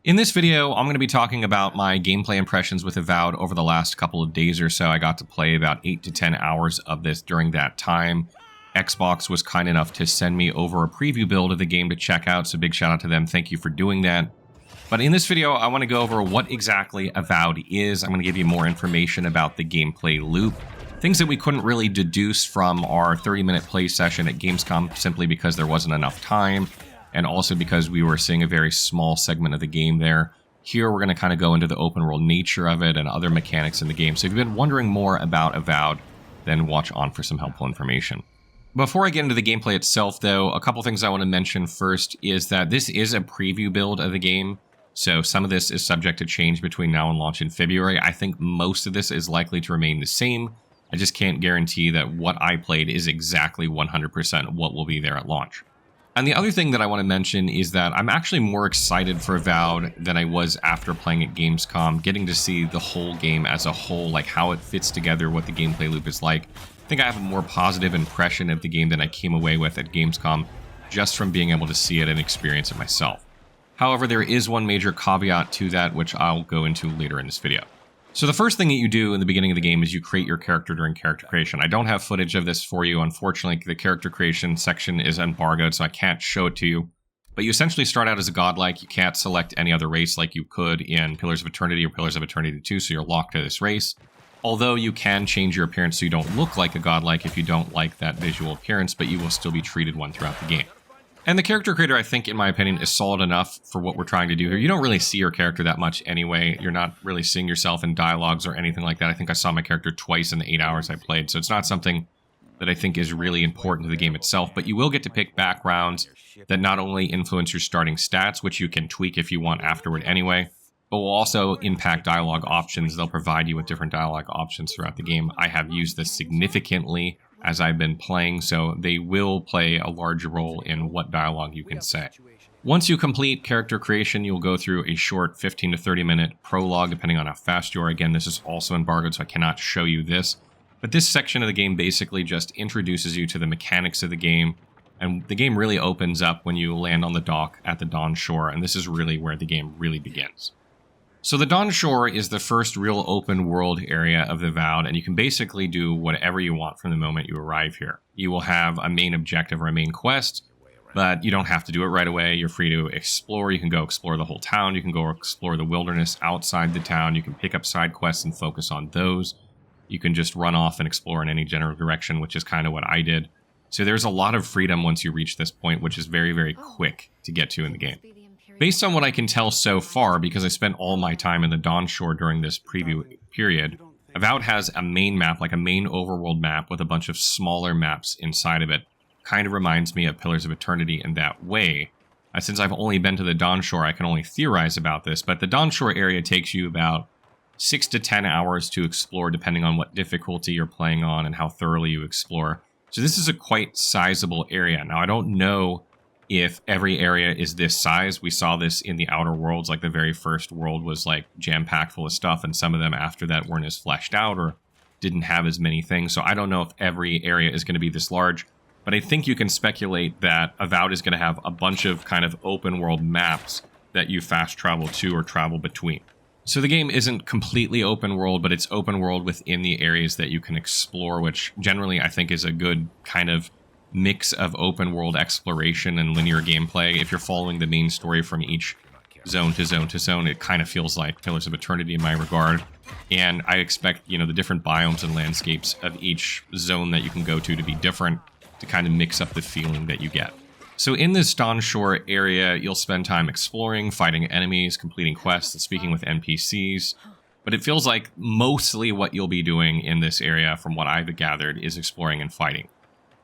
In this video, I'm going to be talking about my gameplay impressions with Avowed over the last couple of days or so. I got to play about 8 to 10 hours of this during that time. Xbox was kind enough to send me over a preview build of the game to check out, so big shout out to them. Thank you for doing that. But in this video, I want to go over what exactly Avowed is. I'm going to give you more information about the gameplay loop. Things that we couldn't really deduce from our 30-minute play session at Gamescom simply because there wasn't enough time, and also because we were seeing a very small segment of the game there. Here we're going to kind of go into the open world nature of it and other mechanics in the game. So if you've been wondering more about Avowed, then watch on for some helpful information. Before I get into the gameplay itself, though, a couple things I want to mention first is that this is a preview build of the game. So some of this is subject to change between now and launch in February. I think most of this is likely to remain the same. I just can't guarantee that what I played is exactly 100% what will be there at launch. And the other thing that I want to mention is that I'm actually more excited for Avowed than I was after playing at Gamescom, getting to see the whole game as a whole, like how it fits together, what the gameplay loop is like. I think I have a more positive impression of the game than I came away with at Gamescom, just from being able to see it and experience it myself. However, there is one major caveat to that, which I'll go into later in this video. So the first thing that you do in the beginning of the game is you create your character during character creation. I don't have footage of this for you. Unfortunately, the character creation section is embargoed, so I can't show it to you. But you essentially start out as a godlike. You can't select any other race like you could in Pillars of Eternity or Pillars of Eternity 2, so you're locked to this race. Although you can change your appearance so you don't look like a godlike if you don't like that visual appearance, but you will still be treated one throughout the game. And the character creator, I think, in my opinion, is solid enough for what we're trying to do here. You don't really see your character that much anyway. You're not really seeing yourself in dialogues or anything like that. I think I saw my character twice in the 8 hours I played, so it's not something that I think is really important to the game itself. But you will get to pick backgrounds that not only influence your starting stats, which you can tweak if you want afterward anyway, but will also impact dialogue options. They'll provide you with different dialogue options throughout the game. I have used this significantly as I've been playing, so they will play a large role in what dialogue you can say. Once you complete character creation, you'll go through a short 15 to 30 minute prologue, depending on how fast you are. Again, this is also embargoed, so I cannot show you this. But this section of the game basically just introduces you to the mechanics of the game, and the game really opens up when you land on the dock at the Dawn Shore, and this is really where the game really begins. So the Dawn Shore is the first real open world area of the Avowed, and you can basically do whatever you want from the moment you arrive here. You will have a main objective or a main quest, but you don't have to do it right away. You're free to explore. You can go explore the whole town. You can go explore the wilderness outside the town. You can pick up side quests and focus on those. You can just run off and explore in any general direction, which is kind of what I did. So there's a lot of freedom once you reach this point, which is very, very quick to get to in the game. Based on what I can tell so far, because I spent all my time in the Dawn Shore during this preview period, Avowed has a main map, like a main overworld map with a bunch of smaller maps inside of it. Kind of reminds me of Pillars of Eternity in that way. Since I've only been to the Dawn Shore, I can only theorize about this, but the Dawn Shore area takes you about 6 to 10 hours to explore, depending on what difficulty you're playing on and how thoroughly you explore. So this is a quite sizable area. Now, I don't know if every area is this size. We saw this in the Outer Worlds, like the very first world was like jam-packed full of stuff, and some of them after that weren't as fleshed out or didn't have as many things. So I don't know if every area is going to be this large, but I think you can speculate that Avowed is going to have a bunch of kind of open world maps that you fast travel to or travel between. So the game isn't completely open world, but it's open world within the areas that you can explore, which generally I think is a good kind of mix of open world exploration and linear gameplay. If you're following the main story from each zone to zone to zone, it kind of feels like Pillars of Eternity in my regard. And I expect, the different biomes and landscapes of each zone that you can go to be different, to kind of mix up the feeling that you get. So in this Dawn Shore area, you'll spend time exploring, fighting enemies, completing quests, and speaking with NPCs. But it feels like mostly what you'll be doing in this area, from what I've gathered, is exploring and fighting.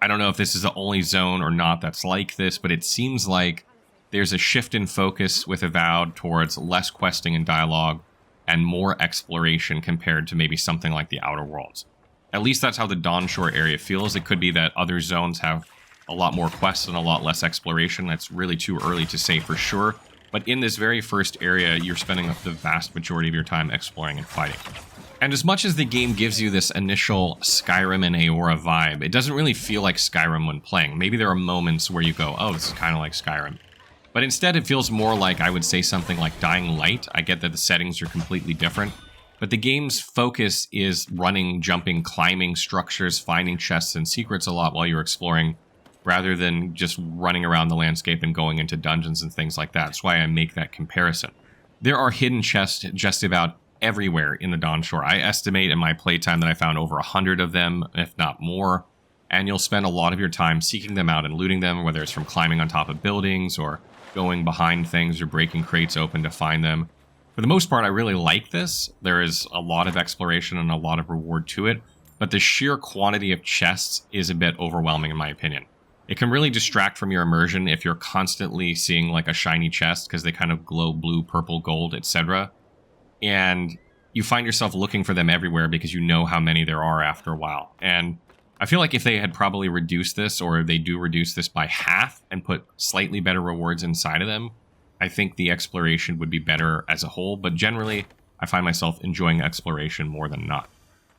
I don't know if this is the only zone or not that's like this, but it seems like there's a shift in focus with Avowed towards less questing and dialogue and more exploration compared to maybe something like the Outer Worlds. At least that's how the Dawn Shore area feels. It could be that other zones have a lot more quests and a lot less exploration. That's really too early to say for sure. But in this very first area, you're spending the vast majority of your time exploring and fighting. And as much as the game gives you this initial Skyrim and Aora vibe, it doesn't really feel like Skyrim when playing. Maybe there are moments where you go, oh, this is kind of like Skyrim. But instead, it feels more like, I would say, something like Dying Light. I get that the settings are completely different, but the game's focus is running, jumping, climbing structures, finding chests and secrets a lot while you're exploring, rather than just running around the landscape and going into dungeons and things like that. That's why I make that comparison. There are hidden chests just about everywhere in the Dawnshore. I estimate in my playtime that I found over 100 of them, if not more, and you'll spend a lot of your time seeking them out and looting them, whether it's from climbing on top of buildings or going behind things or breaking crates open to find them. For the most part, I really like this. There is a lot of exploration and a lot of reward to it, but the sheer quantity of chests is a bit overwhelming in my opinion. It can really distract from your immersion if you're constantly seeing like a shiny chest because they kind of glow blue, purple, gold, etc. And you find yourself looking for them everywhere because you know how many there are after a while. And I feel like if they had probably reduced this, or they do reduce this by half and put slightly better rewards inside of them, I think the exploration would be better as a whole. But generally, I find myself enjoying exploration more than not.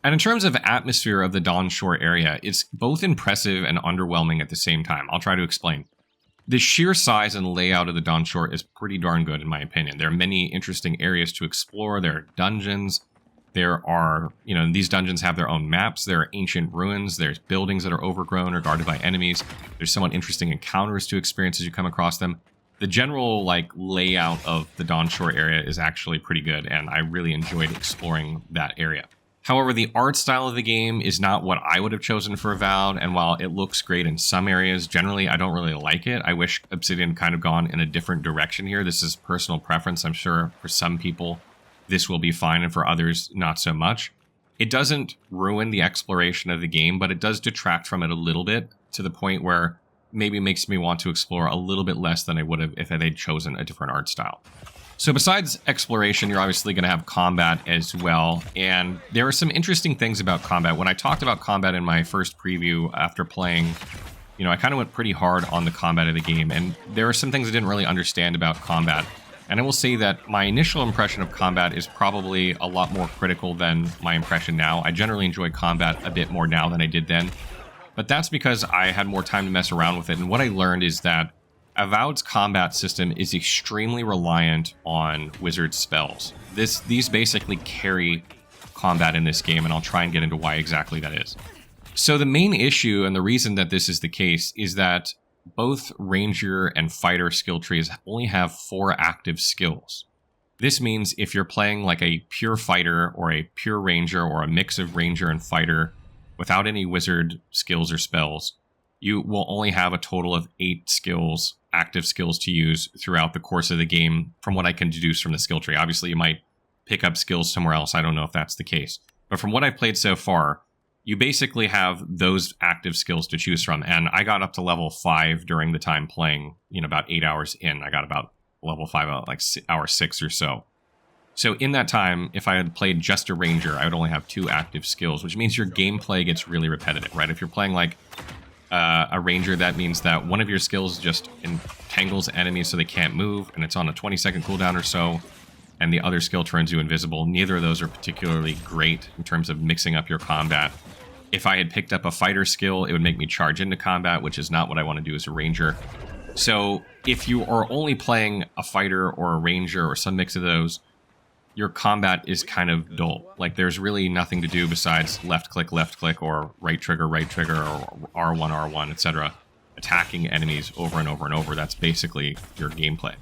And in terms of atmosphere of the Dawnshore area, it's both impressive and underwhelming at the same time. I'll try to explain. The sheer size and layout of the Dawnshore is pretty darn good in my opinion. There are many interesting areas to explore. There are dungeons. There are, these dungeons have their own maps. There are ancient ruins. There's buildings that are overgrown or guarded by enemies. There's somewhat interesting encounters to experience as you come across them. The general, layout of the Dawnshore area is actually pretty good, and I really enjoyed exploring that area. However, the art style of the game is not what I would have chosen for Avowed, and while it looks great in some areas, generally I don't really like it. I wish Obsidian kind of gone in a different direction here. This is personal preference. I'm sure for some people this will be fine, and for others, not so much. It doesn't ruin the exploration of the game, but it does detract from it a little bit, to the point where maybe it makes me want to explore a little bit less than I would have if they'd chosen a different art style. So besides exploration, you're obviously going to have combat as well, and there are some interesting things about combat. When I talked about combat in my first preview after playing, I kind of went pretty hard on the combat of the game, and there are some things I didn't really understand about combat. And I will say that my initial impression of combat is probably a lot more critical than my impression now. I generally enjoy combat a bit more now than I did then. But that's because I had more time to mess around with it. And what I learned is that Avowed's combat system is extremely reliant on wizard spells. These basically carry combat in this game, and I'll try and get into why exactly that is. So the main issue, and the reason that this is the case, is that both Ranger and Fighter skill trees only have 4 active skills. This means if you're playing like a pure Fighter or a pure Ranger or a mix of Ranger and Fighter without any Wizard skills or spells, you will only have a total of 8 skills, active skills to use throughout the course of the game from what I can deduce from the skill tree. Obviously, you might pick up skills somewhere else. I don't know if that's the case. But from what I've played so far, you basically have those active skills to choose from. And I got up to level 5 during the time playing, about 8 hours in. I got about level 5, like hour 6 or so. So in that time, if I had played just a Ranger, I would only have 2 active skills, which means your gameplay gets really repetitive, right? If you're playing like a Ranger, that means that one of your skills just entangles enemies so they can't move, and it's on a 20-second cooldown or so, and the other skill turns you invisible. Neither of those are particularly great in terms of mixing up your combat. If I had picked up a Fighter skill, it would make me charge into combat, which is not what I want to do as a Ranger. So if you are only playing a Fighter or a Ranger or some mix of those, your combat is kind of dull. Like, there's really nothing to do besides left click, or right trigger, or R1, R1, etc. Attacking enemies over and over and over. That's basically your gameplay.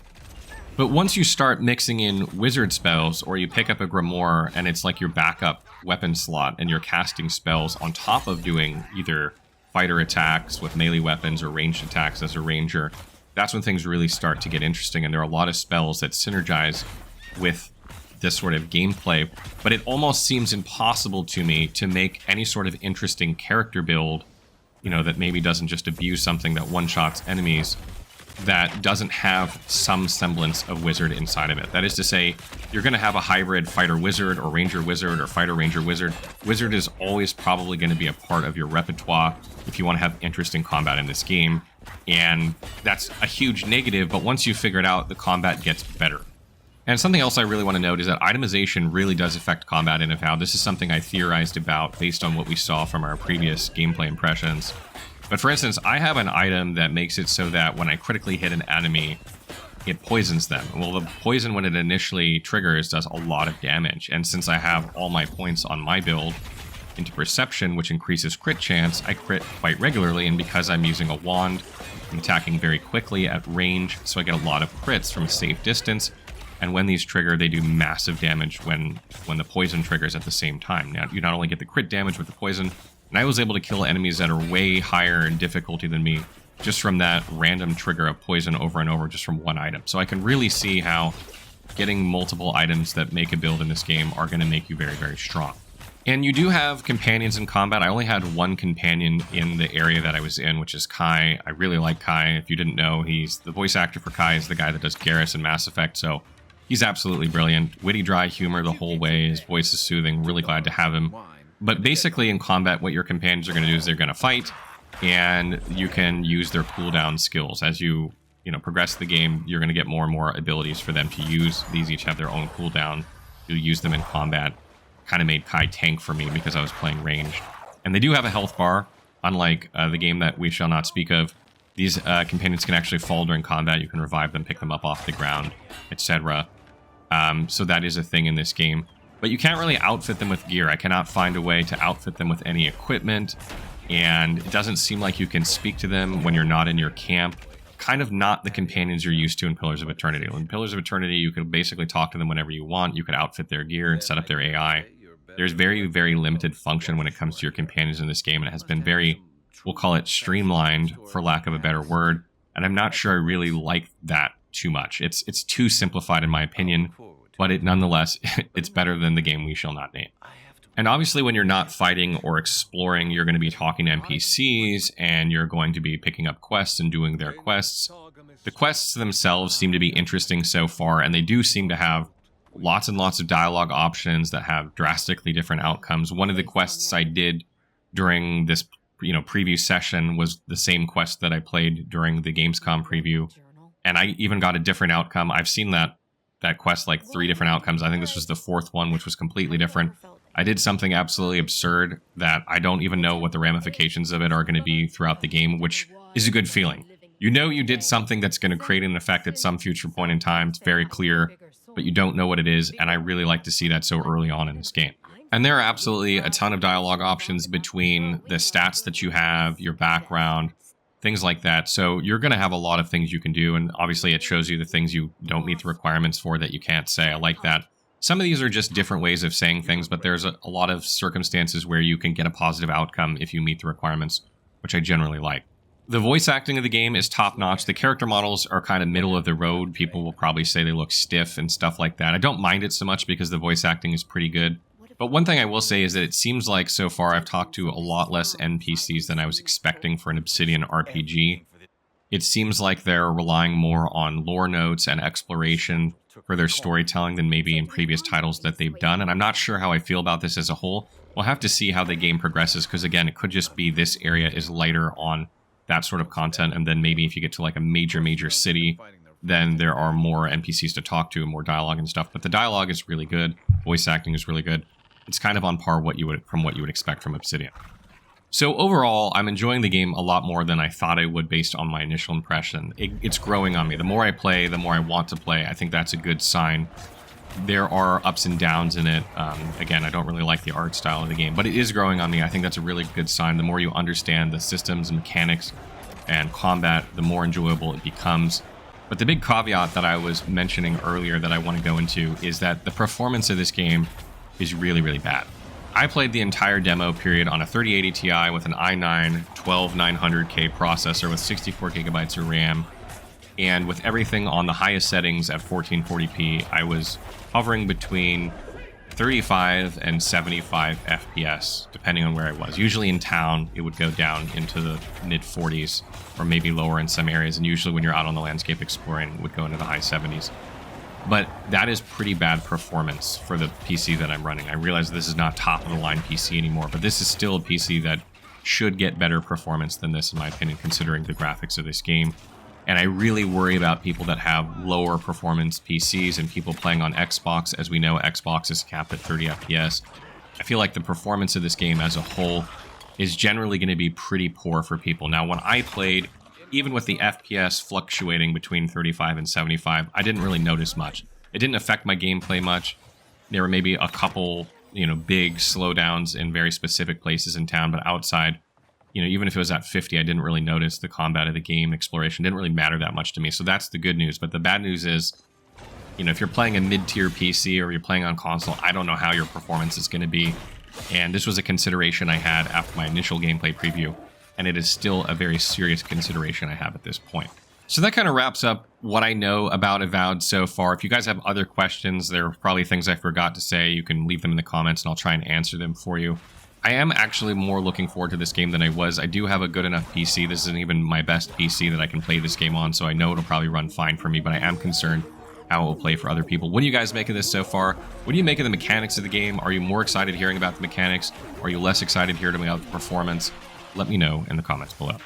But once you start mixing in wizard spells, or you pick up a grimoire and it's like your backup weapon slot, and you're casting spells on top of doing either fighter attacks with melee weapons or ranged attacks as a ranger, that's when things really start to get interesting. And there are a lot of spells that synergize with this sort of gameplay, but it almost seems impossible to me to make any sort of interesting character build, that maybe doesn't just abuse something that one-shots enemies, that doesn't have some semblance of wizard inside of it. That is to say, you're going to have a hybrid fighter-wizard or ranger-wizard or fighter-ranger-wizard. Wizard is always probably going to be a part of your repertoire if you want to have interesting combat in this game, and that's a huge negative, but once you figure it out, the combat gets better. And something else I really want to note is that itemization really does affect combat in Avowed. This is something I theorized about based on what we saw from our previous gameplay impressions. But for instance, I have an item that makes it so that when I critically hit an enemy, it poisons them. Well, the poison, when it initially triggers, does a lot of damage. And since I have all my points on my build into Perception, which increases crit chance, I crit quite regularly. And because I'm using a wand, I'm attacking very quickly at range, so I get a lot of crits from a safe distance. And when these trigger, they do massive damage when the poison triggers at the same time. Now, you not only get the crit damage with the poison, and I was able to kill enemies that are way higher in difficulty than me just from that random trigger of poison over and over just from one item. So I can really see how getting multiple items that make a build in this game are going to make you very, very strong. And you do have companions in combat. I only had one companion in the area that I was in, which is Kai. I really like Kai. If you didn't know, he's the voice actor for Kai is the guy that does Garrus in Mass Effect, so he's absolutely brilliant. Witty, dry humor the whole way. His voice is soothing. Really glad to have him. But basically in combat, what your companions are going to do is they're going to fight, and you can use their cooldown skills. As you progress the game, you're going to get more and more abilities for them to use. These each have their own cooldown. You'll use them in combat. Kind of made Kai tank for me because I was playing ranged. And they do have a health bar, unlike the game that we shall not speak of. These companions can actually fall during combat. You can revive them, pick them up off the ground, etc. So that is a thing in this game. But you can't really outfit them with gear. I cannot find a way to outfit them with any equipment. And it doesn't seem like you can speak to them when you're not in your camp. Kind of not the companions you're used to in Pillars of Eternity. In Pillars of Eternity, you can basically talk to them whenever you want. You could outfit their gear and set up their AI. There's very, very limited function when it comes to your companions in this game, and it has been very, we'll call it streamlined, for lack of a better word. And I'm not sure I really like that too much. It's too simplified in my opinion, but nonetheless, it's better than the game we shall not name. And obviously when you're not fighting or exploring, you're going to be talking to NPCs, and you're going to be picking up quests and doing their quests. The quests themselves seem to be interesting so far, and they do seem to have lots and lots of dialogue options that have drastically different outcomes. One of the quests I did during this preview session was the same quest that I played during the Gamescom preview, and I even got a different outcome. I've seen that quest like 3 different outcomes. I think this was the 4th one, which was completely different. I did something absolutely absurd that I don't even know what the ramifications of it are going to be throughout the game, which is a good feeling. You know you did something that's going to create an effect at some future point in time. It's very clear, but you don't know what it is, and I really like to see that so early on in this game. And there are absolutely a ton of dialogue options between the stats that you have, your background, things like that. So you're going to have a lot of things you can do, and obviously it shows you the things you don't meet the requirements for that you can't say. I like that. Some of these are just different ways of saying things, but there's a lot of circumstances where you can get a positive outcome if you meet the requirements, which I generally like. The voice acting of the game is top-notch. The character models are kind of middle of the road. People will probably say they look stiff and stuff like that. I don't mind it so much because the voice acting is pretty good. But one thing I will say is that it seems like so far I've talked to a lot less NPCs than I was expecting for an Obsidian RPG. It seems like they're relying more on lore notes and exploration for their storytelling than maybe in previous titles that they've done. And I'm not sure how I feel about this as a whole. We'll have to see how the game progresses, because again, it could just be this area is lighter on that sort of content, and then maybe if you get to like a major city, then there are more NPCs to talk to and more dialogue and stuff. But the dialogue is really good. Voice acting is really good. It's kind of on par from what you would expect from Obsidian. So overall, I'm enjoying the game a lot more than I thought I would based on my initial impression. It's growing on me. The more I play, the more I want to play. I think that's a good sign. There are ups and downs in it. Again, I don't really like the art style of the game, but it is growing on me. I think that's a really good sign. The more you understand the systems and mechanics and combat, the more enjoyable it becomes. But the big caveat that I was mentioning earlier that I want to go into is that the performance of this game is really, really bad. I played the entire demo period on a 3080 Ti with an i9 12900K processor with 64 gigabytes of RAM, and with everything on the highest settings at 1440p, I was hovering between 35 and 75 FPS, depending on where I was. Usually in town, it would go down into the mid-40s, or maybe lower in some areas, and usually when you're out on the landscape exploring, it would go into the high 70s. But that is pretty bad performance for the PC that I'm running. I realize this is not top-of-the-line PC anymore, but this is still a PC that should get better performance than this, in my opinion, considering the graphics of this game. And I really worry about people that have lower performance PCs and people playing on Xbox. As we know, Xbox is capped at 30 FPS. I feel like the performance of this game as a whole is generally going to be pretty poor for people. Now, when I played, even with the FPS fluctuating between 35 and 75, I didn't really notice much. It didn't affect my gameplay much. There were maybe a couple, big slowdowns in very specific places in town, but outside, even if it was at 50, I didn't really notice the combat of the game. Exploration didn't really matter that much to me. So that's the good news. But the bad news is, if you're playing a mid-tier PC or you're playing on console, I don't know how your performance is going to be. And this was a consideration I had after my initial gameplay preview, and it is still a very serious consideration I have at this point. So that kind of wraps up what I know about Avowed so far. If you guys have other questions, there are probably things I forgot to say, you can leave them in the comments and I'll try and answer them for you. I am actually more looking forward to this game than I was. I do have a good enough PC. This isn't even my best PC that I can play this game on, so I know it'll probably run fine for me, but I am concerned how it will play for other people. What do you guys make of this so far? What do you make of the mechanics of the game? Are you more excited hearing about the mechanics? Are you less excited hearing about the performance? Let me know in the comments below.